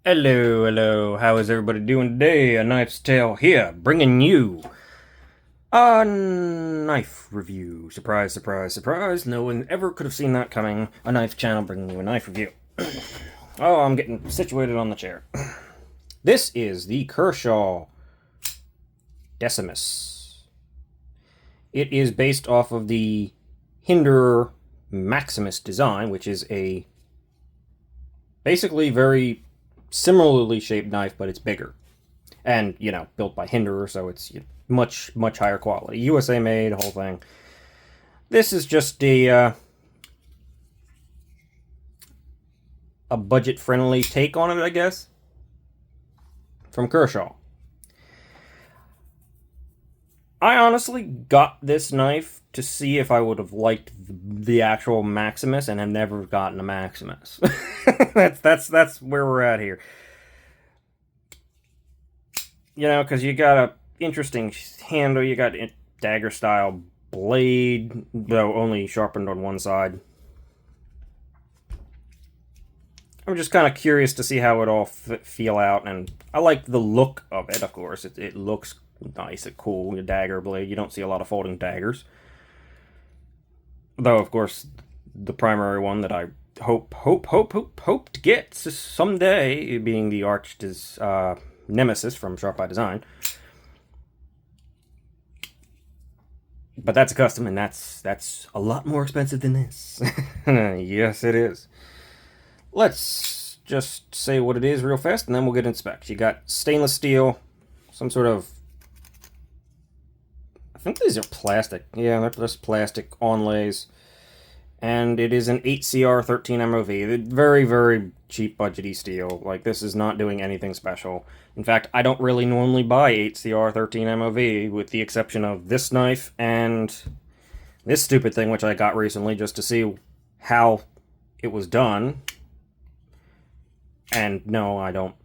Hello, hello. How is everybody doing today? A Knife's Tale here, bringing you a knife review. Surprise, surprise, surprise. No one ever could have seen that coming. A knife channel bringing you a knife review. Oh, I'm getting situated on the chair. This is the Kershaw Decimus. It is based off of the Hinder Maximus design, which is a basically very similarly shaped knife, but it's bigger. And, built by Hinderer, so it's much, much higher quality. USA made, whole thing. This is just a budget-friendly take on it, I guess, from Kershaw. I honestly got this knife to see if I would have liked the actual Maximus, and have never gotten a Maximus. that's where we're at here. Because you got a interesting handle, you got a dagger style blade, though only sharpened on one side. I'm just kind of curious to see how it all feel out, and I like the look of it, of course. It looks nice and cool, a dagger blade. You don't see a lot of folding daggers. Though, of course, the primary one that I hope to get someday, being the arch Nemesis from Sharp by Design. But that's a custom, and that's a lot more expensive than this. Yes, it is. Let's just say what it is real fast, and then we'll get into specs. You got stainless steel, some sort of... I think these are plastic. Yeah, they're just plastic onlays. And it is an 8CR 13 MOV. Very, very cheap budgety steel. Like, this is not doing anything special. In fact, I don't really normally buy 8CR 13 MOV, with the exception of this knife and this stupid thing, which I got recently just to see how it was done. And no, I don't...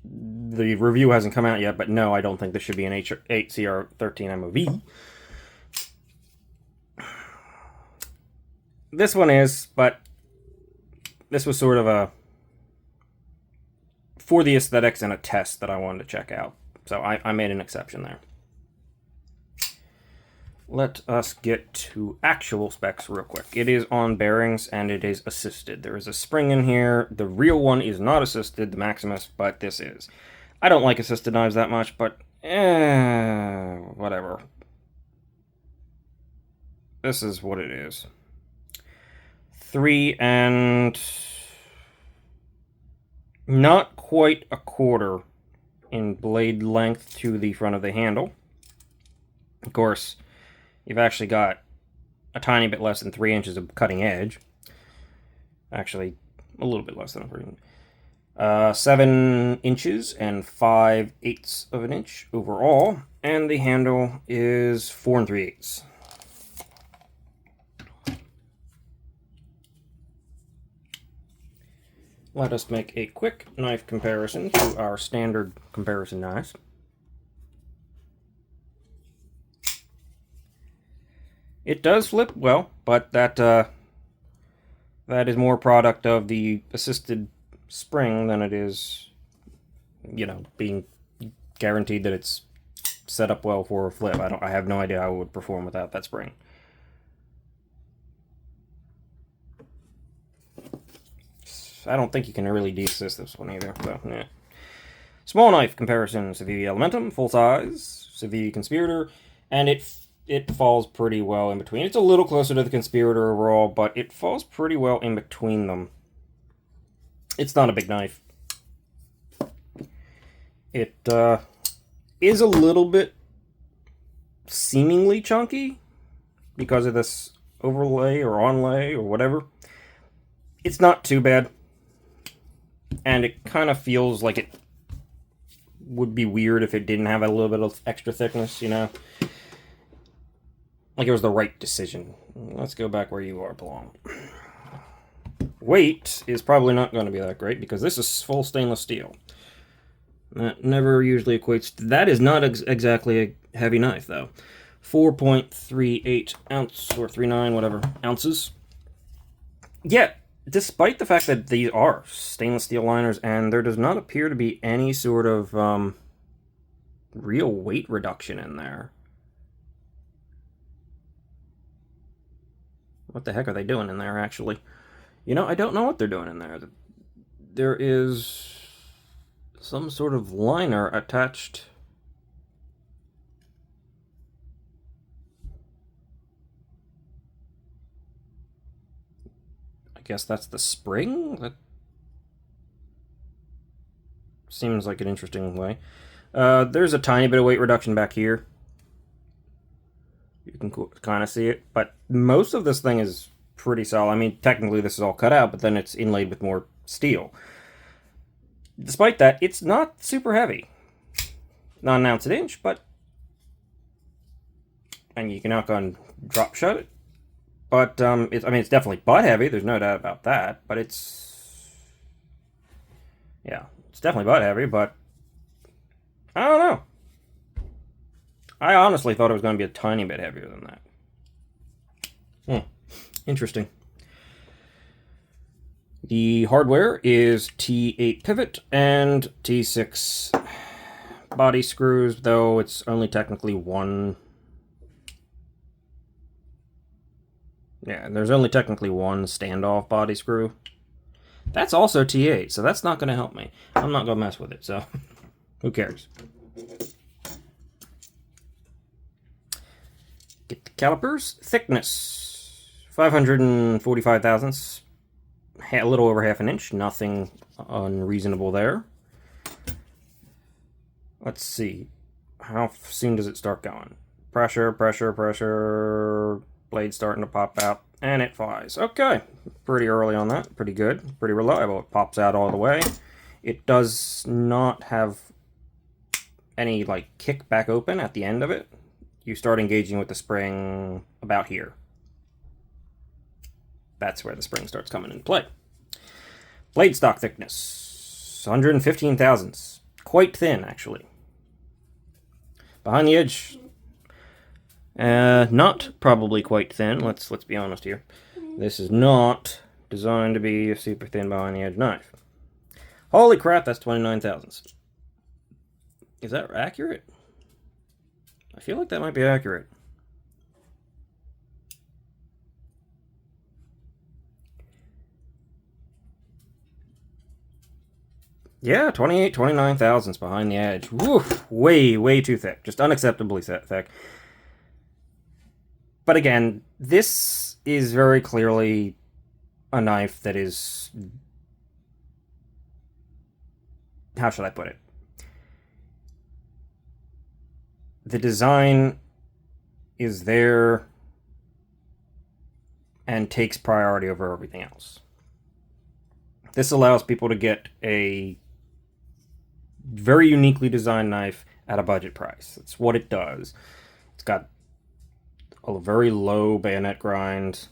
The review hasn't come out yet, but no, I don't think this should be an 8CR 13 MOV. This one is, but this was sort of a... for the aesthetics and a test that I wanted to check out. So I made an exception there. Let us get to actual specs real quick. It is on bearings, and it is assisted. There is a spring in here. The real one is not assisted, the Maximus, but this is. I don't like assisted knives that much, but whatever. This is what it is. 3 and... not quite a quarter in blade length to the front of the handle. Of course, you've actually got a tiny bit less than 3 inches of cutting edge. Actually, a little bit less than 3 inches. 7 inches and 5/8 of an inch overall, and the handle is 4 3/8. Let us make a quick knife comparison to our standard comparison knives. It does flip well, but that is more product of the assisted spring than it is, being guaranteed that it's set up well for a flip. I have no idea how it would perform without that spring. I don't think you can really de-assist this one either, so, yeah. Small knife comparison, Civivi Elementum, full size, Civivi Conspirator, and it falls pretty well in between. It's a little closer to the Conspirator overall, but it falls pretty well in between them. It's not a big knife. It is a little bit seemingly chunky because of this overlay or onlay or whatever. It's not too bad. And it kind of feels like it would be weird if it didn't have a little bit of extra thickness, Like it was the right decision. Let's go back where you are belong. Weight is probably not going to be that great because this is full stainless steel. That never usually equates to... That is not exactly a heavy knife, though. 4.38 ounce, or 39, whatever, ounces. Yet, despite the fact that these are stainless steel liners, and there does not appear to be any sort of real weight reduction in there. What the heck are they doing in there, actually? You know, I don't know what they're doing in there. There is some sort of liner attached. I guess that's the spring? That seems like an interesting way. There's a tiny bit of weight reduction back here. You can kind of see it, but most of this thing is pretty solid. I mean, technically this is all cut out, but then it's inlaid with more steel. Despite that, it's not super heavy. Not an ounce an inch, but... And you can knock on drop shut it. But, it's definitely butt heavy, there's no doubt about that, but it's... Yeah, it's definitely butt heavy, but... I don't know. I honestly thought it was going to be a tiny bit heavier than that. Interesting. The hardware is T8 pivot and T6 body screws, though it's only technically one. Yeah, there's only technically one standoff body screw. That's also T8, so that's not going to help me. I'm not going to mess with it, so who cares? Get the calipers. Thickness, 545 thousandths. A little over half an inch. Nothing unreasonable there. Let's see. How soon does it start going? Pressure, pressure, pressure. Blade starting to pop out. And it flies. Okay. Pretty early on that. Pretty good. Pretty reliable. It pops out all the way. It does not have any, like, kick back open at the end of it. You start engaging with the spring about here. That's where the spring starts coming into play. Blade stock thickness, 115 thousandths. Quite thin, actually. Behind the edge, not probably quite thin. Let's be honest here. This is not designed to be a super thin behind the edge knife. Holy crap, that's 29 thousandths. Is that accurate? I feel like that might be accurate. Yeah, 29 thousandths behind the edge. Woof, way too thick. Just unacceptably thick. But again, this is very clearly a knife that is... How should I put it? The design is there and takes priority over everything else. This allows people to get a very uniquely designed knife at a budget price. That's what it does. It's got a very low bayonet grind.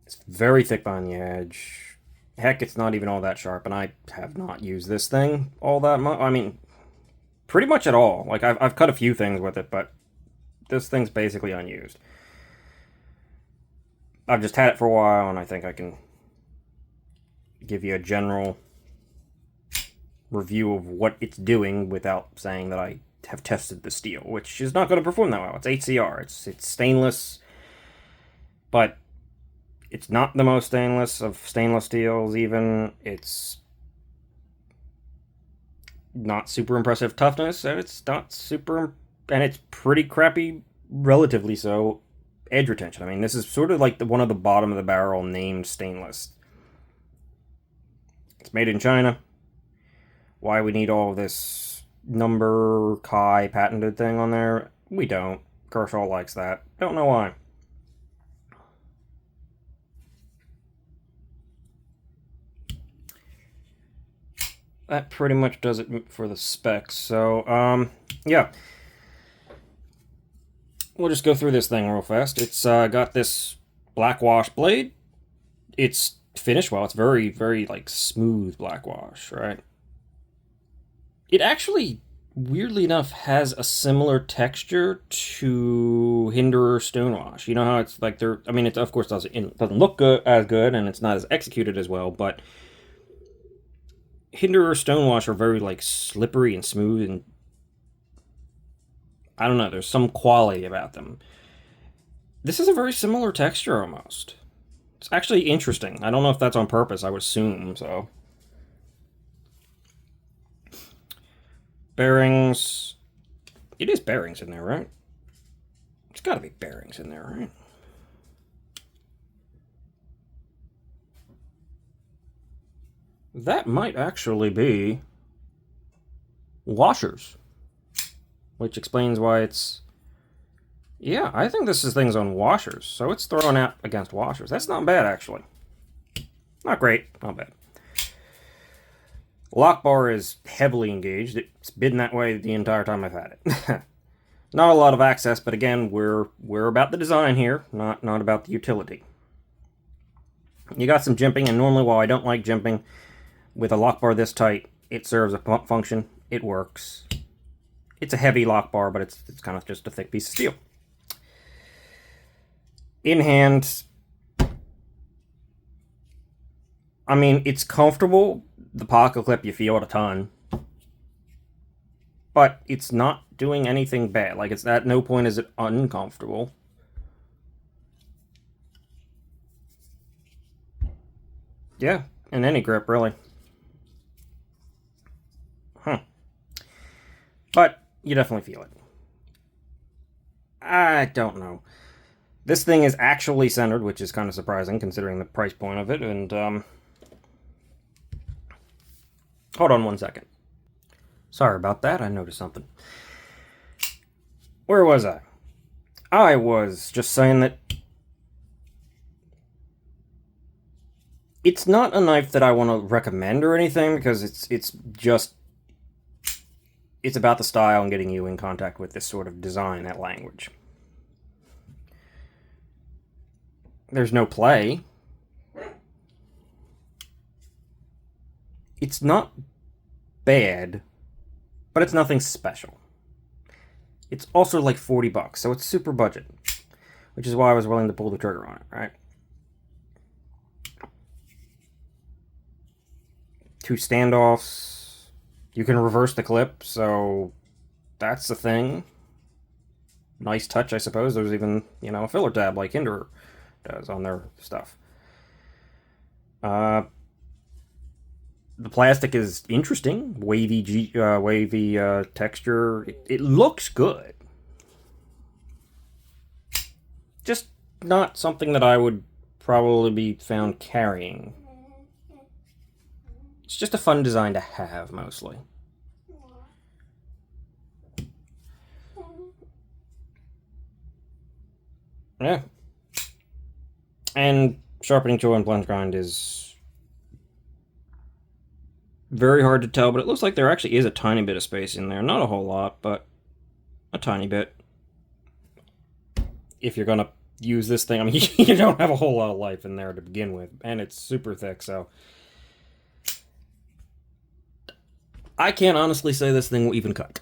It's very thick on the edge. Heck, it's not even all that sharp, and I have not used this thing all that much. I mean, pretty much at all. Like, I've cut a few things with it, but this thing's basically unused. I've just had it for a while, and I think I can give you a general review of what it's doing without saying that I have tested the steel, which is not going to perform that well. It's HCR. It's stainless, but it's not the most stainless of stainless steels even. It's not super impressive toughness, and it's not super... And it's pretty crappy, relatively so, edge retention. I mean, this is sort of like one of the bottom of the barrel named stainless. It's made in China. Why we need all of this number Kai patented thing on there? We don't. Kershaw likes that. Don't know why. That pretty much does it for the specs. So, yeah. We'll just go through this thing real fast. It's got this black wash blade. It's finished well. It's very, very, like, smooth black wash, right? It actually weirdly enough, has a similar texture to Hinderer Stonewash. You know how it's like they're. I mean, it of course doesn't look good as good, and it's not as executed as well. But Hinderer Stonewash are very like slippery and smooth, and I don't know. There's some quality about them. This is a very similar texture almost. It's actually interesting. I don't know if that's on purpose. I would assume so. Bearings. It is bearings in there, right? It's got to be bearings in there, right? That might actually be washers. Which explains why it's... Yeah, I think this thing's on washers. So it's thrown out against washers. That's not bad, actually. Not great. Not bad. Lock bar is heavily engaged. It's been that way the entire time I've had it. Not a lot of access, but again, we're about the design here, not about the utility. You got some jimping, and normally while I don't like jimping, with a lock bar this tight, it serves a function. It works. It's a heavy lock bar, but it's kind of just a thick piece of steel. In hand, I mean, it's comfortable. The pocket clip, you feel it a ton. But it's not doing anything bad. Like, it's at no point is it uncomfortable. Yeah, in any grip, really. But you definitely feel it. I don't know. This thing is actually centered, which is kind of surprising considering the price point of it. And hold on one second. Sorry about that. I noticed something. Where was I? I was just saying that it's not a knife that I want to recommend or anything, because it's about the style and getting you in contact with this sort of design, that language. There's no play. It's not bad, but it's nothing special. It's also like $40, so it's super budget, which is why I was willing to pull the trigger on it, right? 2 standoffs. You can reverse the clip, so that's the thing. Nice touch, I suppose. There's even, a filler tab like Hinderer does on their stuff. The plastic is interesting, wavy texture. It looks good. Just not something that I would probably be found carrying. It's just a fun design to have, mostly. Yeah. And sharpening tool and plunge grind is very hard to tell, but it looks like there actually is a tiny bit of space in there. Not a whole lot, but a tiny bit. If you're gonna use this thing, I mean, you don't have a whole lot of life in there to begin with, and it's super thick, so I can't honestly say this thing will even cut.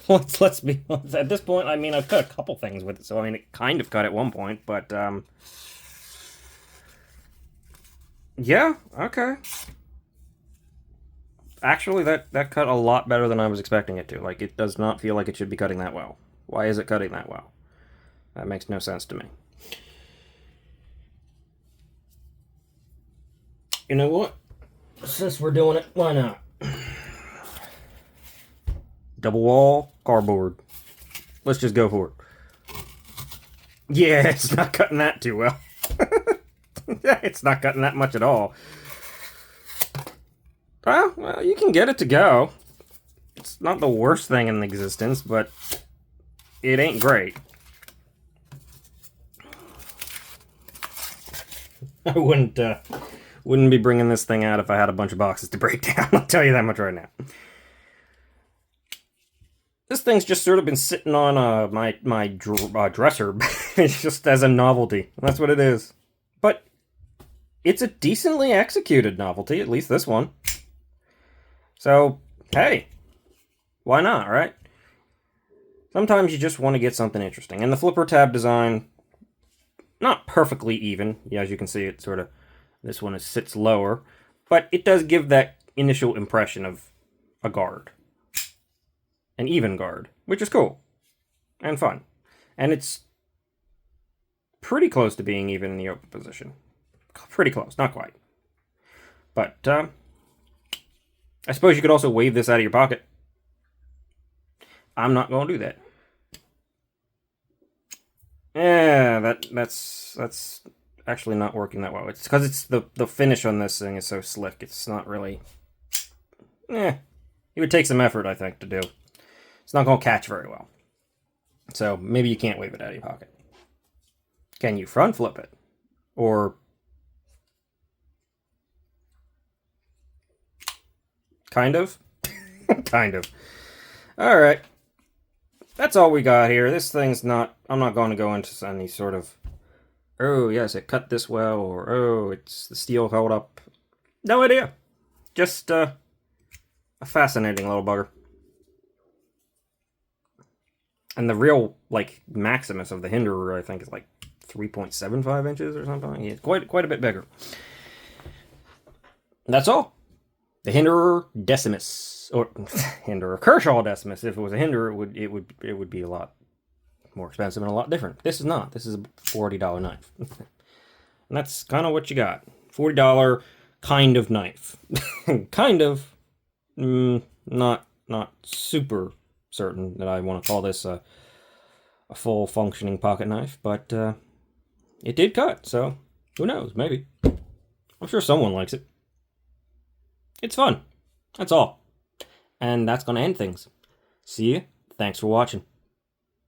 Let's be honest. At this point, I mean, I've cut a couple things with it, so I mean, it kind of cut at one point, but yeah, okay. Actually, that cut a lot better than I was expecting it to. Like, it does not feel like it should be cutting that well. Why is it cutting that well? That makes no sense to me. You know what? Since we're doing it, why not? Double wall, cardboard. Let's just go for it. Yeah, it's not cutting that too well. Yeah, it's not cutting that much at all. Well, you can get it to go. It's not the worst thing in existence, but it ain't great. I wouldn't be bringing this thing out if I had a bunch of boxes to break down. I'll tell you that much right now. This thing's just sort of been sitting on my dresser just as a novelty. That's what it is. But it's a decently executed novelty, at least this one. So, hey, Why not, right? Sometimes you just want to get something interesting. And the flipper tab design, not perfectly even. Yeah, as you can see, it sort of, this one sits lower. But it does give that initial impression of a guard. An even guard, which is cool. And fun. And it's pretty close to being even in the open position. Pretty close, not quite. But, I suppose you could also wave this out of your pocket. I'm not going to do that. Yeah, that's actually not working that well. It's because it's the finish on this thing is so slick. It's not really. It would take some effort, I think, to do. It's not going to catch very well. So maybe you can't wave it out of your pocket. Can you front flip it? Or kind of? Kind of. Alright. That's all we got here. This thing's not... I'm not going to go into any sort of... Oh, yes, it cut this well, or oh, it's the steel held up. No idea. Just a fascinating little bugger. And the real, like, maximus of the Hinderer, I think, is like 3.75 inches or something. Yeah, quite a bit bigger. That's all. The Hinderer Decimus, or Hinderer Kershaw Decimus. If it was a Hinderer, it would be a lot more expensive and a lot different. This is not. This is a $40 knife, and that's kind of what you got. $40 kind of knife, kind of. Not super certain that I want to call this a full functioning pocket knife, but it did cut. So who knows? Maybe. I'm sure someone likes it. It's fun. That's all. And that's going to end things. See you. Thanks for watching.